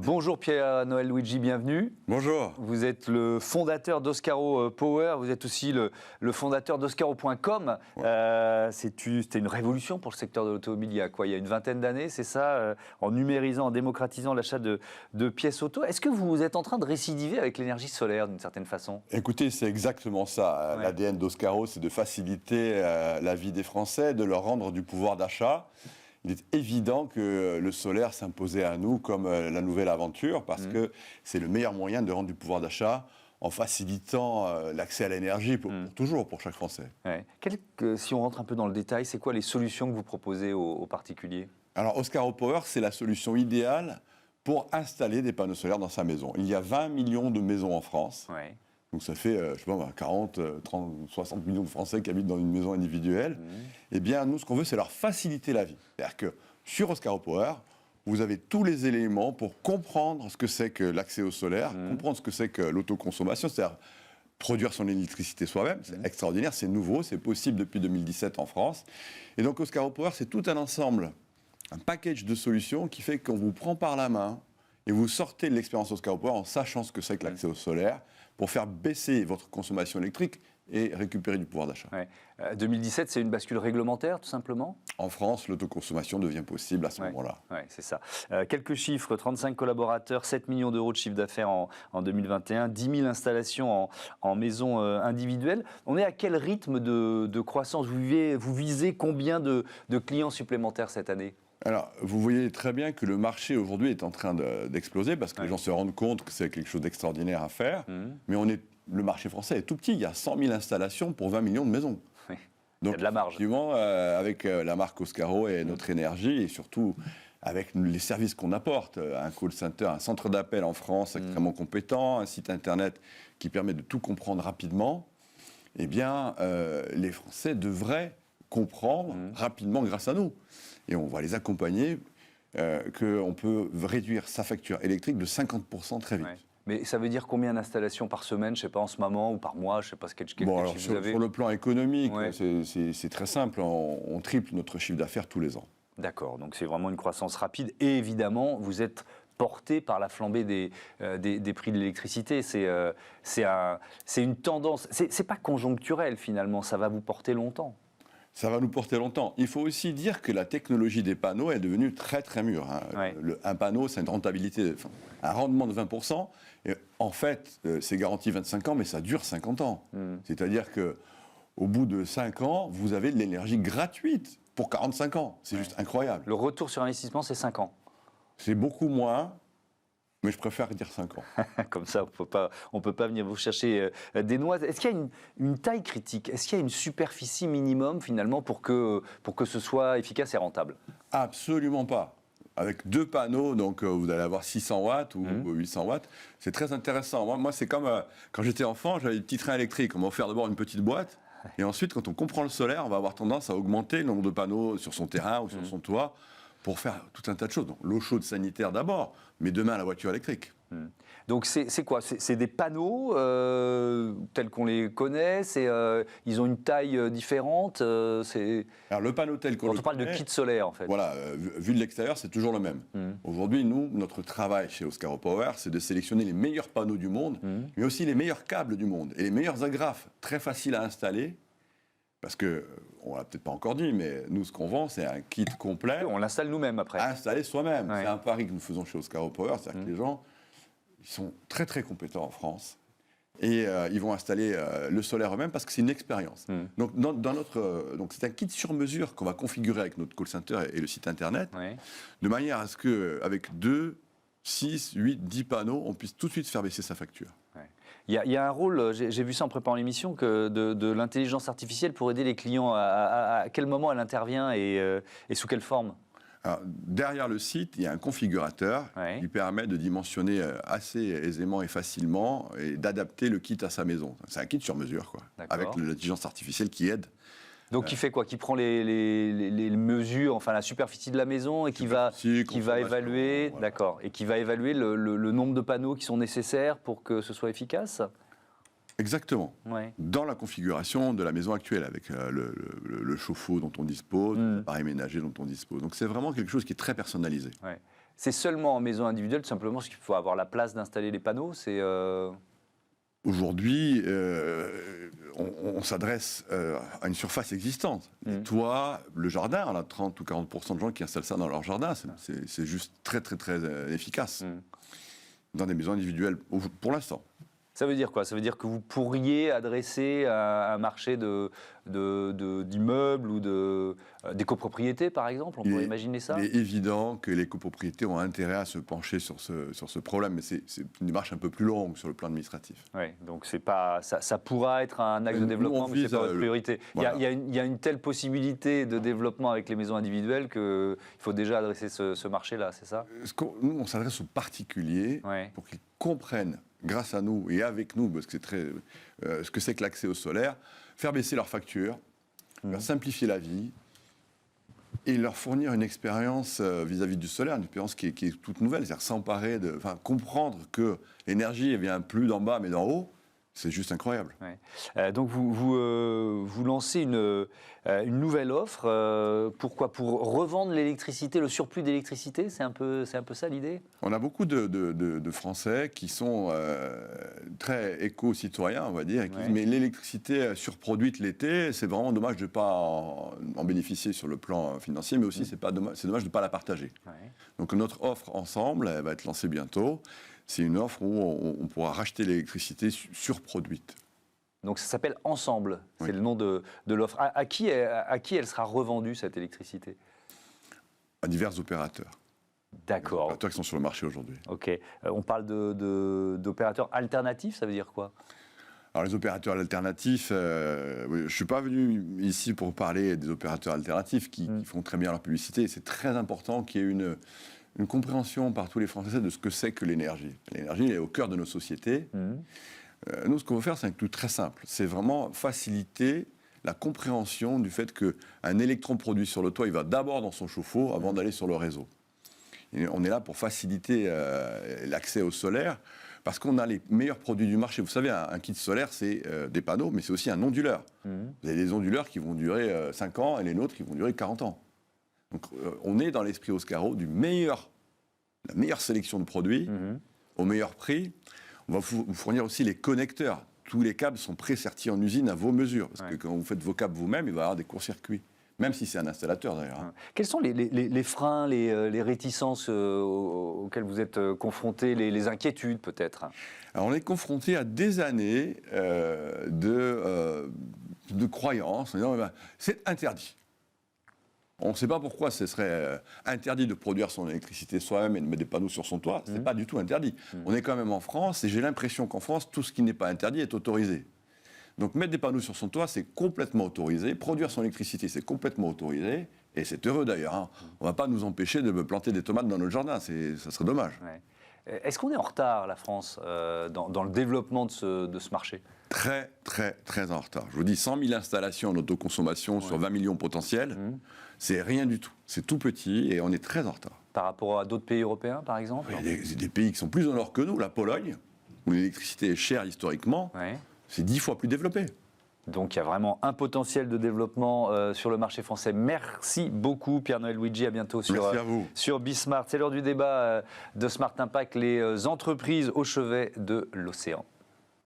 Bonjour Pierre-Noël Luigi, bienvenue. Bonjour. Vous êtes le fondateur d'Oscaro Power, vous êtes aussi le fondateur d'Oscaro.com. Ouais. C'était une révolution pour le secteur de l'automobile il y a une vingtaine d'années, c'est ça, en numérisant, en démocratisant l'achat de pièces auto. Est-ce que vous êtes en train de récidiver avec l'énergie solaire d'une certaine façon ? Écoutez, c'est exactement ça. Ouais. L'ADN d'Oscaro, c'est de faciliter la vie des Français, de leur rendre du pouvoir d'achat. Il est évident que le solaire s'imposait à nous comme la nouvelle aventure parce que c'est le meilleur moyen de rendre du pouvoir d'achat en facilitant l'accès à l'énergie pour toujours, pour chaque Français. Ouais. Si on rentre un peu dans le détail, c'est quoi les solutions que vous proposez aux particuliers ? Alors, Oscaro Power, c'est la solution idéale pour installer des panneaux solaires dans sa maison. Il y a 20 millions de maisons en France. Ouais. Donc ça fait, 40, 30, 60 millions de Français qui habitent dans une maison individuelle. Eh bien, nous, ce qu'on veut, c'est leur faciliter la vie. C'est-à-dire que sur Oscaro Power, vous avez tous les éléments pour comprendre ce que c'est que l'accès au solaire, comprendre ce que c'est que l'autoconsommation, c'est-à-dire produire son électricité soi-même. C'est extraordinaire, c'est nouveau, c'est possible depuis 2017 en France. Et donc, Oscaro Power, c'est tout un ensemble, un package de solutions qui fait qu'on vous prend par la main et vous sortez de l'expérience Oscaro Power en sachant ce que c'est que l'accès au solaire pour faire baisser votre consommation électrique et récupérer du pouvoir d'achat. Ouais. 2017, c'est une bascule réglementaire, tout simplement ? En France, l'autoconsommation devient possible à ce moment-là. Oui, c'est ça. Quelques chiffres, 35 collaborateurs, 7 millions d'euros de chiffre d'affaires en 2021, 10 000 installations en maison individuelle. On est à quel rythme de croissance ? Vous visez combien de clients supplémentaires cette année ? Alors, vous voyez très bien que le marché aujourd'hui est en train d'exploser parce que les gens se rendent compte que c'est quelque chose d'extraordinaire à faire. Mais le marché français est tout petit. Il y a 100 000 installations pour 20 millions de maisons. Oui. Donc, il y a de la marge. Effectivement, avec la marque Oscaro et notre énergie et surtout avec les services qu'on apporte, un call center, un centre d'appel en France extrêmement compétent, un site internet qui permet de tout comprendre rapidement, eh bien, les Français devraient comprendre rapidement grâce à nous. Et on va les accompagner, qu'on peut réduire sa facture électrique de 50% très vite. Ouais. Mais ça veut dire combien d'installations par semaine, je ne sais pas, en ce moment, ou par mois, je ne sais pas quel chiffre vous avez ? Sur le plan économique, c'est très simple, on triple notre chiffre d'affaires tous les ans. D'accord, donc c'est vraiment une croissance rapide, et évidemment, vous êtes porté par la flambée des prix de l'électricité. C'est une tendance, c'est pas conjoncturel finalement, ça va vous porter longtemps. Ça va nous porter longtemps. Il faut aussi dire que la technologie des panneaux est devenue très très mûre. Un panneau, c'est une rentabilité, un rendement de 20%. Et en fait, c'est garanti 25 ans, mais ça dure 50 ans. C'est-à-dire qu'au bout de 5 ans, vous avez de l'énergie gratuite pour 45 ans. C'est juste incroyable. Le retour sur investissement, c'est 5 ans. C'est beaucoup moins. Mais je préfère dire 5 ans. Comme ça, on ne peut pas venir vous chercher des noises. Est-ce qu'il y a une taille critique ? Est-ce qu'il y a une superficie minimum, finalement, pour que ce soit efficace et rentable ? Absolument pas. Avec 2 panneaux, donc vous allez avoir 600 watts ou 800 watts. C'est très intéressant. Moi c'est comme quand j'étais enfant, j'avais des petits trains électriques. On m'a offert d'abord une petite boîte. Et ensuite, quand on comprend le solaire, on va avoir tendance à augmenter le nombre de panneaux sur son terrain ou sur son toit, pour faire tout un tas de choses. Donc, l'eau chaude sanitaire d'abord, mais demain la voiture électrique. Donc c'est quoi ? C'est des panneaux tels qu'on les connaît, ils ont une taille différente Alors le panneau tel qu'on le connaît... Quand on parle de kit solaire en fait. Voilà, vu de l'extérieur, c'est toujours le même. Aujourd'hui, nous, notre travail chez Oscaro Power, c'est de sélectionner les meilleurs panneaux du monde, mais aussi les meilleurs câbles du monde, et les meilleurs agrafes, très faciles à installer. Parce qu'on ne l'a peut-être pas encore dit, mais nous, ce qu'on vend, c'est un kit complet. On l'installe nous-mêmes après. Installé soi-même. Ouais. C'est un pari que nous faisons chez Oscaro Power. C'est-à-dire que les gens, ils sont très, très compétents en France. Et ils vont installer le solaire eux-mêmes parce que c'est une expérience. Donc, donc, c'est un kit sur mesure qu'on va configurer avec notre call center et le site internet, de manière à ce qu'avec 2, 6, 8, 10 panneaux, on puisse tout de suite faire baisser sa facture. Ouais. Il y a un rôle, j'ai vu ça en préparant l'émission, de l'intelligence artificielle pour aider les clients. À quel moment elle intervient et sous quelle forme ? Alors, derrière le site, il y a un configurateur qui permet de dimensionner assez aisément et facilement et d'adapter le kit à sa maison. C'est un kit sur mesure, quoi, avec l'intelligence artificielle qui aide. Donc qui fait quoi ? Qui prend les mesures, enfin la superficie de la maison et qui va évaluer, d'accord, et qui va évaluer le nombre de panneaux qui sont nécessaires pour que ce soit efficace ? Exactement. Dans la configuration de la maison actuelle, avec le chauffe-eau dont on dispose, l'appareil ménager dont on dispose. Donc c'est vraiment quelque chose qui est très personnalisé. C'est seulement en maison individuelle, tout simplement parce qu'il faut avoir la place d'installer les panneaux. Aujourd'hui, on s'adresse à une surface existante. Le toit, le jardin, on a 30 ou 40% de gens qui installent ça dans leur jardin. C'est juste très, très, très efficace. Dans des maisons individuelles, pour l'instant. Ça veut dire quoi? Ça veut dire que vous pourriez adresser un marché d'immeubles ou des copropriétés, par exemple? On pourrait imaginer ça? Il est évident que les copropriétés ont intérêt à se pencher sur ce problème, mais c'est une démarche un peu plus longue sur le plan administratif. Oui, donc ça pourra être un axe de développement, mais ce n'est pas votre priorité. Voilà. Il y a une telle possibilité de développement avec les maisons individuelles qu'il faut déjà adresser ce marché-là, c'est ça? Nous, on s'adresse aux particuliers pour qu'ils comprennent, grâce à nous et avec nous, parce que c'est ce que c'est que l'accès au solaire, faire baisser leurs factures, leur simplifier la vie et leur fournir une expérience vis-à-vis du solaire, une expérience qui est toute nouvelle, c'est-à-dire s'emparer comprendre que l'énergie ne vient plus d'en bas mais d'en haut. C'est juste incroyable. Ouais. Donc vous lancez une nouvelle offre. Pourquoi? Pour revendre l'électricité, le surplus d'électricité? C'est un peu ça l'idée? On a beaucoup de Français qui sont très éco-citoyens, on va dire. Mais l'électricité surproduite l'été, c'est vraiment dommage de ne pas en bénéficier sur le plan financier, mais aussi c'est dommage de ne pas la partager. Ouais. Donc notre offre ensemble, elle va être lancée bientôt. C'est une offre où on pourra racheter l'électricité surproduite. Donc ça s'appelle Ensemble, c'est le nom de l'offre. À qui elle sera revendue, cette électricité? À divers opérateurs. D'accord. Opérateurs qui sont sur le marché aujourd'hui. Ok. On parle d'opérateurs alternatifs, ça veut dire quoi? Alors les opérateurs alternatifs, je ne suis pas venu ici pour parler des opérateurs alternatifs qui font très bien leur publicité. C'est très important qu'il y ait une compréhension par tous les Français de ce que c'est que l'énergie. L'énergie, elle est au cœur de nos sociétés. Nous, ce qu'on veut faire, c'est un truc très simple. C'est vraiment faciliter la compréhension du fait qu'un électron produit sur le toit, il va d'abord dans son chauffe-eau avant d'aller sur le réseau. Et on est là pour faciliter l'accès au solaire parce qu'on a les meilleurs produits du marché. Vous savez, un kit solaire, c'est des panneaux, mais c'est aussi un onduleur. Vous avez des onduleurs qui vont durer 5 ans et les nôtres qui vont durer 40 ans. Donc, on est dans l'esprit Oscaro la meilleure sélection de produits, au meilleur prix. On va vous fournir aussi les connecteurs. Tous les câbles sont pré-sertis en usine à vos mesures. Parce que quand vous faites vos câbles vous-même, il va y avoir des courts-circuits. Même si c'est un installateur, d'ailleurs. Quels sont les freins, les réticences auxquelles vous êtes confrontés, les inquiétudes, peut-être? Alors, on est confronté à des années de croyances. C'est interdit. On ne sait pas pourquoi ce serait interdit de produire son électricité soi-même et de mettre des panneaux sur son toit. Ce n'est pas du tout interdit. On est quand même en France et j'ai l'impression qu'en France, tout ce qui n'est pas interdit est autorisé. Donc mettre des panneaux sur son toit, c'est complètement autorisé. Produire son électricité, c'est complètement autorisé. Et c'est heureux d'ailleurs. On ne va pas nous empêcher de planter des tomates dans notre jardin. Ça serait dommage. Ouais. Est-ce qu'on est en retard, la France, dans le développement de ce marché? Très, très, très en retard. Je vous dis, 100 000 installations en autoconsommation sur 20 millions potentiels, c'est rien du tout. C'est tout petit et on est très en retard. Par rapport à d'autres pays européens, par exemple? Il y a des pays qui sont plus au nord que nous. La Pologne, où l'électricité est chère historiquement, c'est 10 fois plus développé. Donc il y a vraiment un potentiel de développement sur le marché français. Merci beaucoup Pierre-Noël Luigi, à bientôt sur Bismart. C'est l'heure du débat de Smart Impact, les entreprises au chevet de l'océan.